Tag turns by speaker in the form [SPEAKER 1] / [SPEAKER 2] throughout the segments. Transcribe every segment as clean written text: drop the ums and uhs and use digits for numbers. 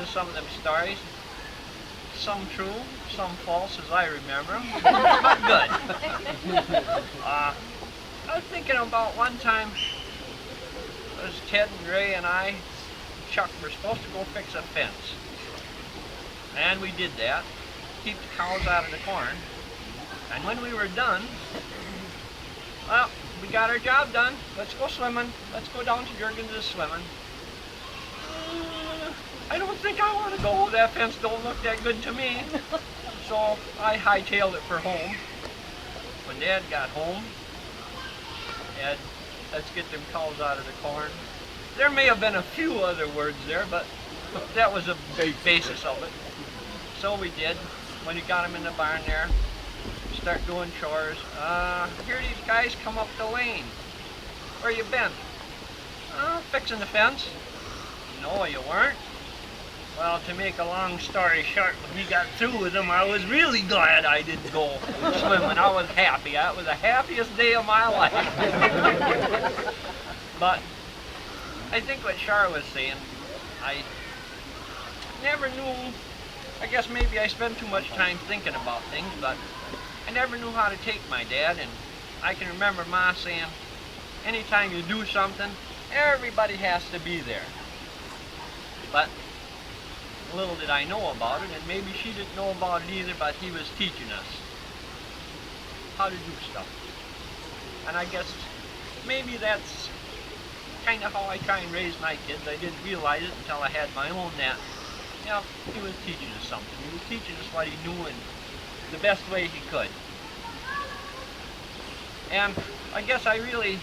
[SPEAKER 1] to some of them stories. Some true, some false as I remember them, but good. I was thinking about one time, it was Ted and Ray and I, Chuck, were supposed to go fix a fence. And we did that, keep the cows out of the corn. And when we were done, well, we got our job done. Let's go swimming. Let's go down to Jurgens' swimming. I don't think I want to go. That fence don't look that good to me. So I hightailed it for home. When Dad got home, Dad, let's get them cows out of the corn. There may have been a few other words there, but that was the basis of it. So we did. When he got them in the barn there, start doing chores. Here these guys come up the lane. Where you been? Fixing the fence. No, you weren't. Well, to make a long story short, when we got through with them, I was really glad I didn't go swimming. I was happy. That was the happiest day of my life. But I think what Char was saying, I never knew, I guess maybe I spent too much time thinking about things, but I never knew how to take my dad. And I can remember Ma saying, anytime you do something, everybody has to be there. But little did I know about it, and maybe she didn't know about it either, but he was teaching us how to do stuff. And I guess maybe that's kind of how I try and raise my kids. I didn't realize it until I had my own that, yeah, he was teaching us something. He was teaching us what he knew in the best way he could. And I guess I really,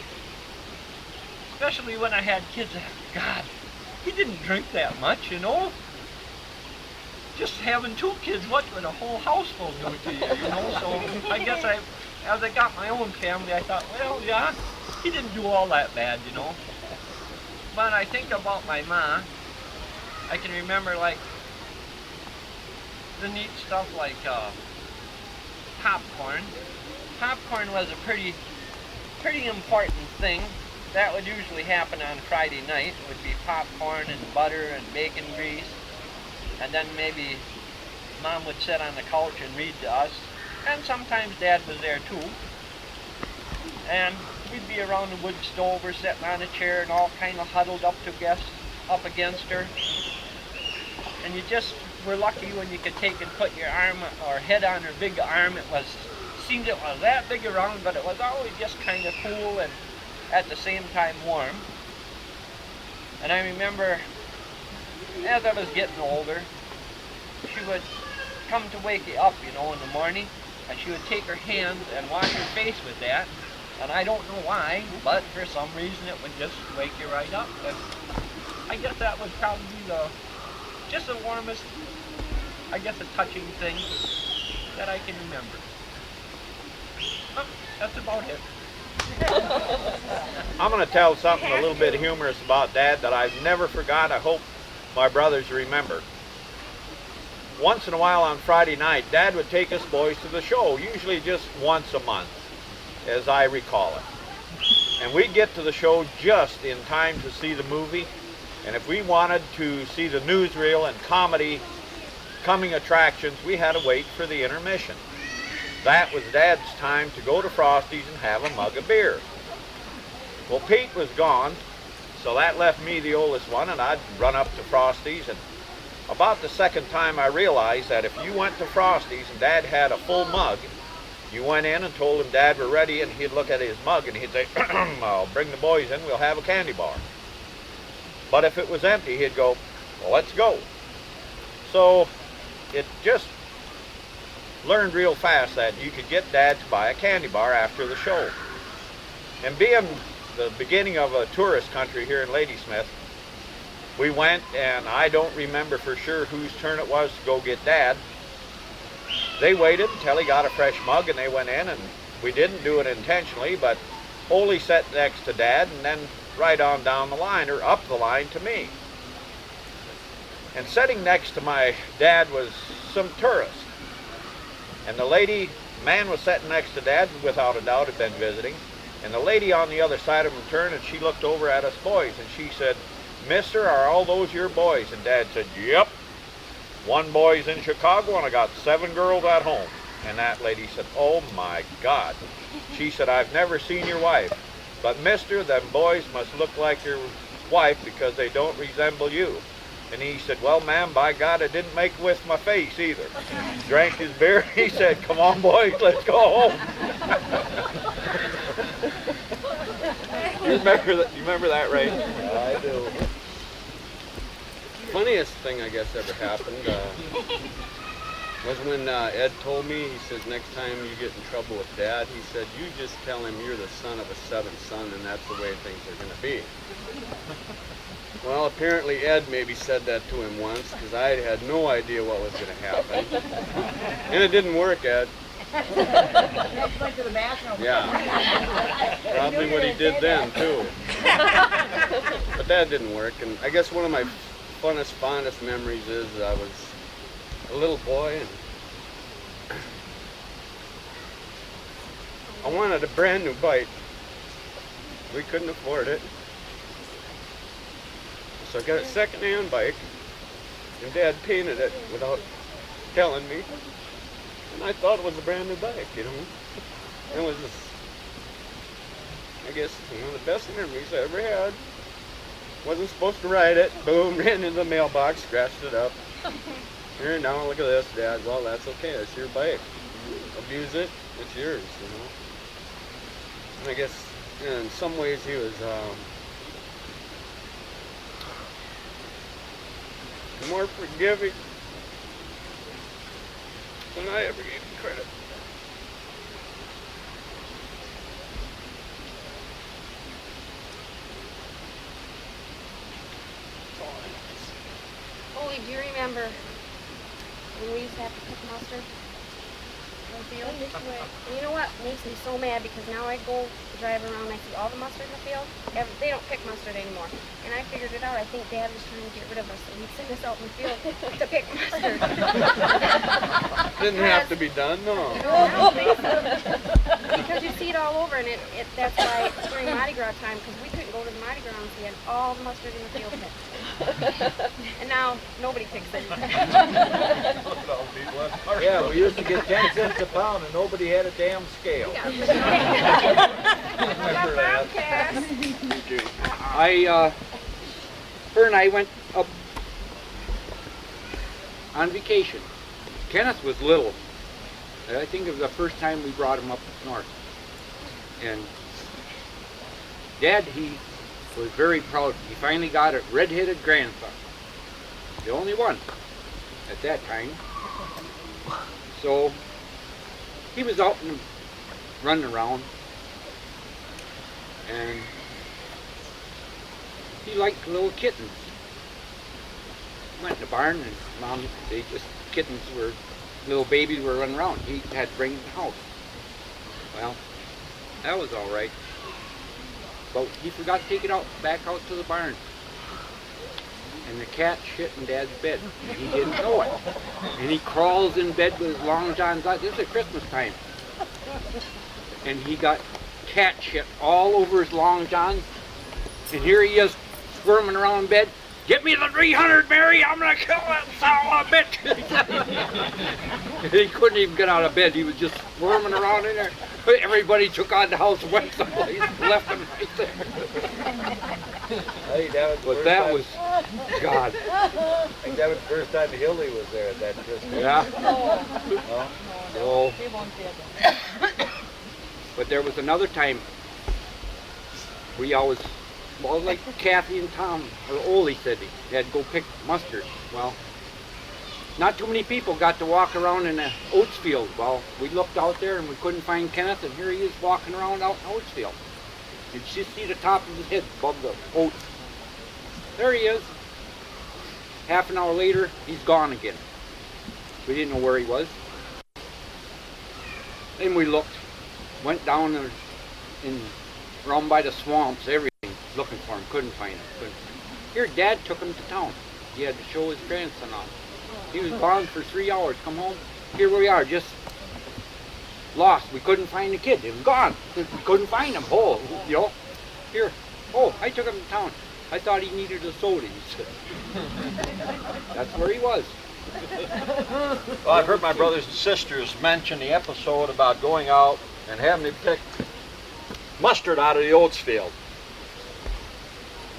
[SPEAKER 1] especially when I had kids, God, he didn't drink that much, you know? Just having two kids, what would a whole houseful do to you, you know? So I guess as I got my own family, I thought, well, yeah, he didn't do all that bad, you know? But I think about my ma, I can remember like the neat stuff like popcorn. Popcorn was a pretty important thing. That would usually happen on Friday night. It would be popcorn and butter and bacon grease. And then maybe Mom would sit on the couch and read to us. And sometimes Dad was there too. And we'd be around the wood stove or sitting on a chair and all kind of huddled up against her. And you just were lucky when you could take and put your arm or head on her big arm. Seemed it was that big around, but it was always just kind of cool and at the same time warm. And I remember as I was getting older, she would come to wake you up, you know, in the morning, and she would take her hands and wash your face with that. And I don't know why, but for some reason it would just wake you right up. And I guess that would probably be just the warmest, I guess, a touching thing that I can remember. Oh, that's about it.
[SPEAKER 2] I'm going to tell something a little bit humorous about Dad that I've never forgot. I hope my brothers remember. Once in a while on Friday night, Dad would take us boys to the show, usually just once a month, as I recall it. And we'd get to the show just in time to see the movie. And if we wanted to see the newsreel and comedy coming attractions, we had to wait for the intermission. That was Dad's time to go to Frosty's and have a mug of beer. Well, Pete was gone, so that left me the oldest one, and I'd run up to Frosty's. And about the second time I realized that if you went to Frosty's and Dad had a full mug, you went in and told him Dad were ready, and he'd look at his mug and he'd say, I'll bring the boys in, we'll have a candy bar. But if it was empty, he'd go, well, let's go. So it just learned real fast that you could get Dad to buy a candy bar after the show. And being the beginning of a tourist country here in Ladysmith, we went, and I don't remember for sure whose turn it was to go get Dad. They waited until he got a fresh mug and they went in, and we didn't do it intentionally, but Ole sat next to Dad and then right on down the line, or up the line to me. And sitting next to my dad was some tourists. And the man was sitting next to Dad, without a doubt had been visiting. And the lady on the other side of him turned and she looked over at us boys and she said, Mister, are all those your boys? And Dad said, yep. One boy's in Chicago and I got 7 girls at home. And that lady said, oh my God. She said, I've never seen your wife. But mister, them boys must look like your wife because they don't resemble you. And he said, well, ma'am, by God, I didn't make it with my face either. Drank his beer. He said, come on, boys, let's go home. You remember that, Ray?
[SPEAKER 3] I do. Funniest thing I guess ever happened was when Ed told me, he says, next time you get in trouble with Dad, he said, you just tell him you're the son of a 7th son and that's the way things are going to be. Well, apparently Ed maybe said that to him once because I had no idea what was going to happen. And it didn't work, Ed.
[SPEAKER 4] Went to the bathroom.
[SPEAKER 3] Yeah. Probably what he did then, too. But that didn't work. And I guess one of my fondest memories is I was a little boy and I wanted a brand new bike. We couldn't afford it. So I got a second-hand bike and Dad painted it without telling me. And I thought it was a brand new bike, you know. It was just, I guess, one of the best memories I ever had. Wasn't supposed to ride it. Boom, ran into the mailbox, scratched it up. Here, now look at this, Dad. Well, that's okay. It's your bike. Abuse it, it's yours, you know. And I guess in some ways he was more forgiving than I ever gave him credit.
[SPEAKER 5] Holy, do you remember when we used to have to pick mustard in the field? And you know what makes me so mad? Because now I go drive around and I see all the mustard in the field. They don't pick mustard anymore. And I figured it out. I think Dad was trying to get rid of us, so he'd send us out in the field to pick mustard.
[SPEAKER 3] Didn't have to be done, no.
[SPEAKER 5] No, because you see it all over, and that's why it's during Mardi Gras time, because we couldn't go to the Mardi Gras and see it. All the mustard in the field picked. And now nobody picks it.
[SPEAKER 6] Yeah, we used to get 10 cents a pound and nobody had a damn scale.
[SPEAKER 7] Her and I went up on vacation. Kenneth was little. I think it was the first time we brought him up north. And Dad, he was very proud. He finally got a red-headed grandson. The only one at that time. So he was out and running around. And he liked little kittens. Went in the barn and Mom, little babies were running around. He had to bring them to the house. Well, that was all right. But he forgot to take it back out to the barn. And the cat shit in Dad's bed. And he didn't know it. And he crawls in bed with his long johns out. This is Christmas time. And he got cat shit all over his long johns. And here he is squirming around in bed. Get me the 300, Mary! I'm gonna kill that son of a bitch! He couldn't even get out of bed. He was just squirming around in there. Everybody took on the house and went someplace, left him right there. But that was God.
[SPEAKER 6] I think that was the first time Hildy was there at that Christmas.
[SPEAKER 7] Yeah.
[SPEAKER 6] Oh.
[SPEAKER 7] No. But there was another time we always, well, like Kathy and Tom, or Ole said they had to go pick mustard. Well, not too many people got to walk around in the oats field. Well, we looked out there and we couldn't find Kenneth, and here he is walking around out in the oats field. You just see the top of his head above the oats. There he is. Half an hour later, he's gone again. We didn't know where he was. Then we looked, went down around by the swamps, everything, looking for him, couldn't find him. Here, Dad took him to town. He had to show his grandson off. He was gone for 3 hours, come home. Here we are, just lost. We couldn't find the kid. He was gone. We couldn't find him. Oh, you know, here. Oh, I took him to town. I thought he needed a soda, he said. That's where he was.
[SPEAKER 2] Well, I've heard my brothers and sisters mention the episode about going out and having to pick mustard out of the oats field.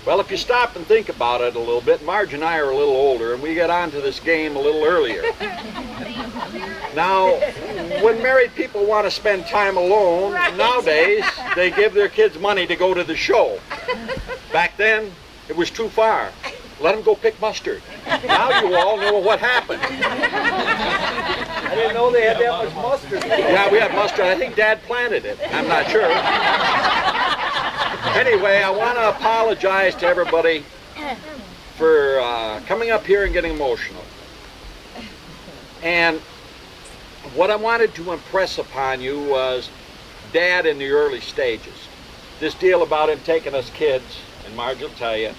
[SPEAKER 2] Well, if you stop and think about it a little bit, Marge and I are a little older, and we get onto this game a little earlier. Now, when married people want to spend time alone, nowadays, they give their kids money to go to the show. Back then, it was too far. Let them go pick mustard. Now you all know what happened.
[SPEAKER 6] I didn't know they had that much mustard.
[SPEAKER 2] Yeah, we had mustard. I think Dad planted it. I'm not sure. Anyway, I want to apologize to everybody for coming up here and getting emotional. And what I wanted to impress upon you was Dad in the early stages. This deal about him taking us kids, and Marge will tell you,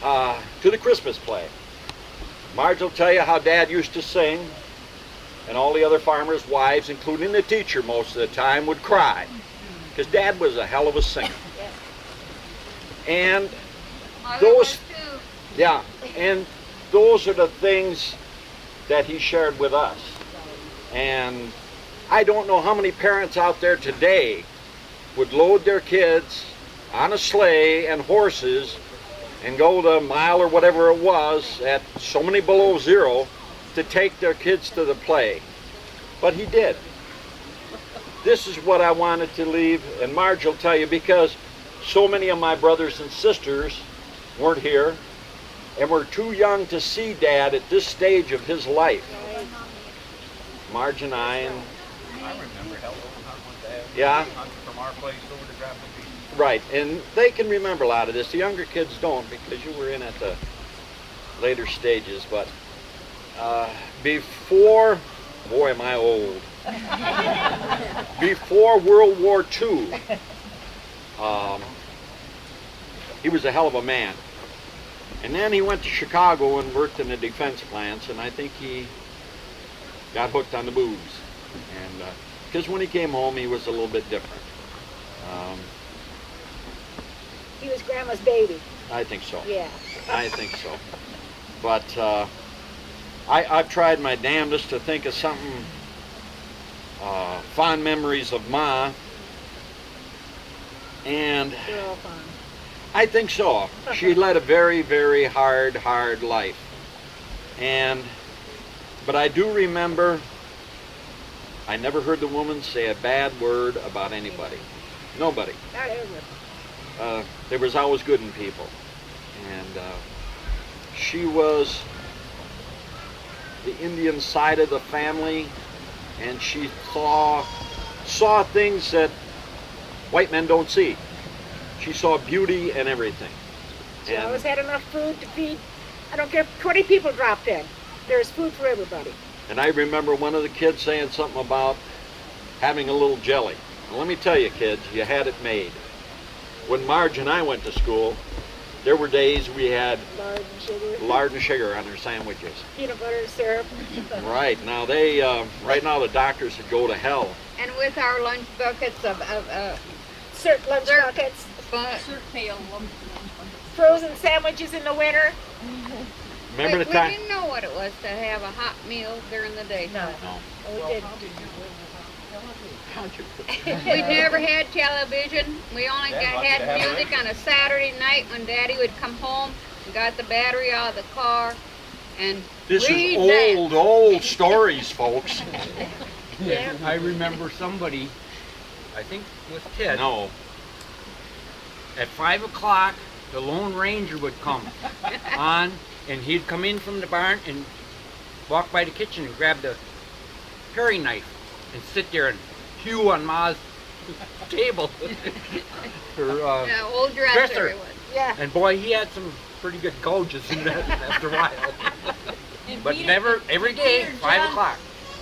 [SPEAKER 2] to the Christmas play. Marge will tell you how Dad used to sing, and all the other farmers' wives, including the teacher most of the time, would cry, because Dad was a hell of a singer. And those, yeah, and those are the things that he shared with us. And I don't know how many parents out there today would load their kids on a sleigh and horses and go the mile or whatever it was at so many below zero to take their kids to the play. But he did. This is what I wanted to leave, and Marge will tell you, because so many of my brothers and sisters weren't here and were too young to see Dad at this stage of his life. Marge and I, and I remember helping with Dad. Yeah. From our place over to Grappling Beach. Right, and they can remember a lot of this. The younger kids don't, because you were in at the later stages. But before, boy, am I old. Before World War II, he was a hell of a man. And then he went to Chicago and worked in the defense plants, and I think he got hooked on the booze. And because when he came home, he was a little bit different.
[SPEAKER 4] He was Grandma's baby.
[SPEAKER 2] I think so.
[SPEAKER 4] Yeah.
[SPEAKER 2] I think so. But I've tried my damnedest to think of something, fond memories of Ma. And
[SPEAKER 4] They're all fun.
[SPEAKER 2] I think so. She led a very, very hard life. But I do remember, I never heard the woman say a bad word about anybody. Nobody.
[SPEAKER 4] Not ever.
[SPEAKER 2] There was always good in people. And she was the Indian side of the family, and she saw things that white men don't see. She saw beauty in everything.
[SPEAKER 4] She always had enough food to feed. I don't care if 20 people dropped in. There's food for everybody.
[SPEAKER 2] And I remember one of the kids saying something about having a little jelly. Well, let me tell you, kids, you had it made. When Marge and I went to school, there were days we had lard and sugar on our sandwiches.
[SPEAKER 4] Peanut butter, syrup.
[SPEAKER 2] Right now right now the doctors would go to hell.
[SPEAKER 8] And with our lunch buckets of
[SPEAKER 4] Syrup lunch buckets. Frozen sandwiches in the winter.
[SPEAKER 2] Remember
[SPEAKER 8] we
[SPEAKER 2] the time?
[SPEAKER 8] didn't know what it was to have a hot meal during the day.
[SPEAKER 4] No.
[SPEAKER 2] No.
[SPEAKER 4] We didn't.
[SPEAKER 8] We never had television. We only had music on a Saturday night when Daddy would come home and got the battery out of the car and
[SPEAKER 2] This
[SPEAKER 8] read
[SPEAKER 2] is old stories, folks.
[SPEAKER 4] Yeah.
[SPEAKER 7] I remember somebody, I think it was Ted,
[SPEAKER 2] No.
[SPEAKER 7] at 5 o'clock, the Lone Ranger would come on, and he'd come in from the barn and walk by the kitchen and grab the paring knife and sit there and hew on Ma's table. Her
[SPEAKER 8] that. Old dresser
[SPEAKER 7] dresser.
[SPEAKER 8] it was.
[SPEAKER 4] Yeah.
[SPEAKER 7] And boy, he had some pretty good gouges in that after a while. But never, every day, 5 o'clock.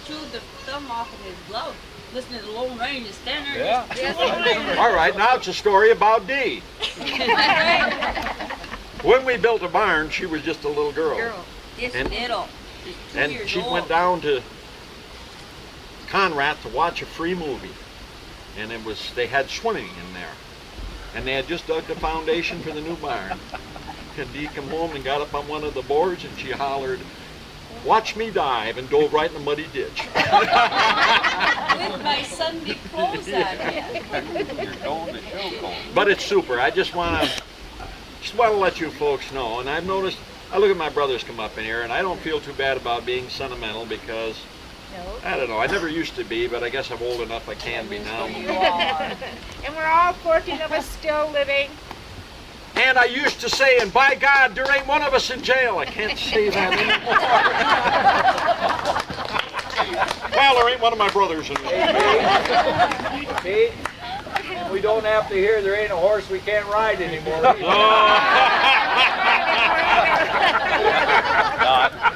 [SPEAKER 9] Chewed the thumb off of his glove, listening to the Lone Ranger standing there.
[SPEAKER 2] Yeah.
[SPEAKER 9] Just chewing.
[SPEAKER 2] All right, now it's a story about Dee. When we built a barn, she was just a little girl.
[SPEAKER 9] Just
[SPEAKER 2] And-
[SPEAKER 9] little. Just 2
[SPEAKER 2] And
[SPEAKER 9] years
[SPEAKER 2] she
[SPEAKER 9] old.
[SPEAKER 2] went down to Conrad to watch a free movie. And they had swimming in there. and they had just dug the foundation for the new barn. And Dee come home and got up on one of the boards and she hollered, "Watch me dive," and dove right in the muddy ditch.
[SPEAKER 9] With my Sunday clothes on.
[SPEAKER 7] You're going to show cone.
[SPEAKER 2] But it's super. I just want to let you folks know. And I've noticed, I look at my brothers come up in here, and I don't feel too bad about being sentimental because, I don't know, I never used to be, but I guess I'm old enough I can be now.
[SPEAKER 4] And we're all 14 of us still living.
[SPEAKER 2] And I used to say, and by God, there ain't one of us in jail. I can't say that anymore. Well, there ain't one of my brothers in jail.
[SPEAKER 6] Pete, we don't have to hear there ain't a horse we can't ride anymore.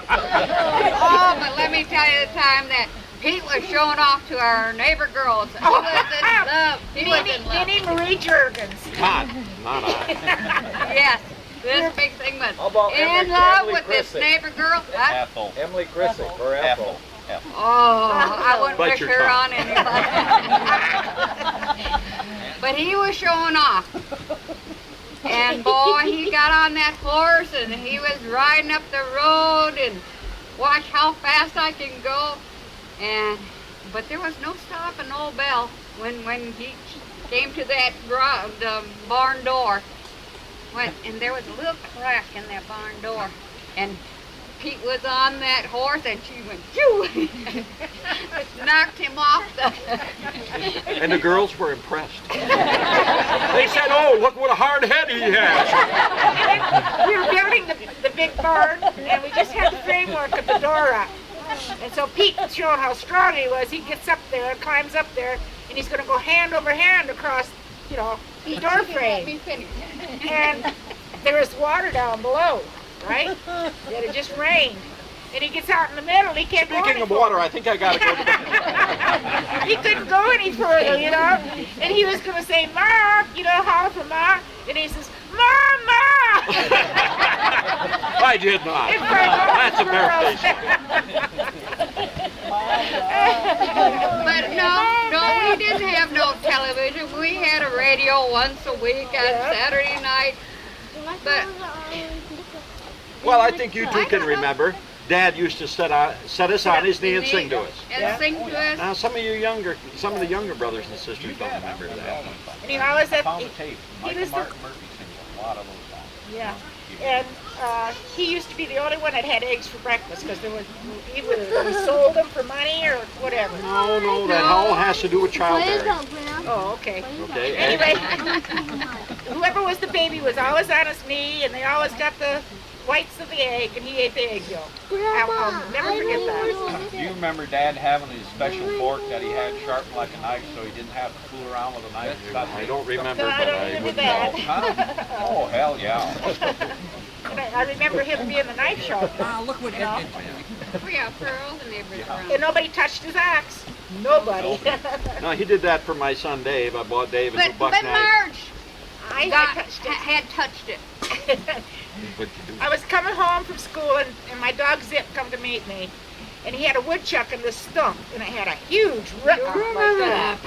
[SPEAKER 8] Oh, but let me tell you the time that Pete was showing off to our neighbor girls. He was in love. He was in love.
[SPEAKER 4] Minnie Marie Jurgens.
[SPEAKER 2] Not I.
[SPEAKER 8] Yes, this big thing was
[SPEAKER 6] How about
[SPEAKER 8] in love
[SPEAKER 6] Emily
[SPEAKER 8] with this
[SPEAKER 6] Chrissick?
[SPEAKER 8] neighbor girl. Huh?
[SPEAKER 7] Ethel.
[SPEAKER 6] Emily Chrissick or Ethel.
[SPEAKER 8] Oh, I wouldn't
[SPEAKER 2] Bite
[SPEAKER 8] wish
[SPEAKER 2] your
[SPEAKER 8] her
[SPEAKER 2] tongue.
[SPEAKER 8] on anybody. But he was showing off. And boy, he got on that horse and he was riding up the road and watch how fast I can go. But there was no stopping old Bell when he came to that barn door. And there was a little crack in that barn door. And Pete was on that horse and she went, phew! Knocked him off
[SPEAKER 2] And the girls were impressed. They said, "Oh, look what a hard head he has."
[SPEAKER 4] We were building the big barn, and we just had the framework of the door up. And so Pete was showing how strong he was. He gets up there, climbs up there, and he's going to go hand over hand across, the door frame. And there was water down below, right? It had just rained. And he gets out in the middle, he can't go
[SPEAKER 2] Speaking
[SPEAKER 4] any
[SPEAKER 2] of
[SPEAKER 4] further.
[SPEAKER 2] water, I think I gotta go.
[SPEAKER 4] He couldn't go any further, And he was going to say, "Ma," holler for Ma. And he says, "Mama!"
[SPEAKER 2] I did not.
[SPEAKER 4] In front of all
[SPEAKER 2] That's
[SPEAKER 4] the girls.
[SPEAKER 8] But no, we didn't have no television. We had a radio once a week on Saturday night. But
[SPEAKER 2] Well, I think you two can remember. Dad used to set us on his knee and sing to us.
[SPEAKER 8] And sing to us.
[SPEAKER 2] Now, some of the younger brothers and sisters don't remember that.
[SPEAKER 4] And he always had,
[SPEAKER 7] Found the tape.
[SPEAKER 4] he
[SPEAKER 7] Michael
[SPEAKER 4] was the,
[SPEAKER 7] Martin Murphy sings a lot of those songs.
[SPEAKER 4] yeah. And he used to be the only one that had eggs for breakfast because either we sold them for money or whatever.
[SPEAKER 2] No, that all has to do with childbearing.
[SPEAKER 4] Oh, okay.
[SPEAKER 2] Okay.
[SPEAKER 4] Anyway, whoever was the baby was always on his knee, and they always got the whites of the egg, and he ate the egg yolk. I'll never forget that.
[SPEAKER 7] Do you remember Dad having his special fork that he had sharpened like a knife so he didn't have to fool around with a knife?
[SPEAKER 2] I don't remember,
[SPEAKER 4] No,
[SPEAKER 2] but
[SPEAKER 4] I don't
[SPEAKER 2] I
[SPEAKER 4] remember
[SPEAKER 2] would
[SPEAKER 4] that.
[SPEAKER 2] know.
[SPEAKER 7] Huh? Oh, hell yeah.
[SPEAKER 4] And I remember him being the knife sharpener.
[SPEAKER 9] Look what
[SPEAKER 4] happened.
[SPEAKER 8] We have pearls and neighbors around.
[SPEAKER 4] And nobody touched his axe. Nobody.
[SPEAKER 2] No, he did that for my son Dave. I bought Dave a new
[SPEAKER 8] But
[SPEAKER 2] buck knife.
[SPEAKER 8] Marge
[SPEAKER 4] I touched it.
[SPEAKER 8] had touched it.
[SPEAKER 2] What'd you do?
[SPEAKER 4] I was coming home from school, and my dog Zip come to meet me. And he had a woodchuck in the stump, and it had a huge rip like that.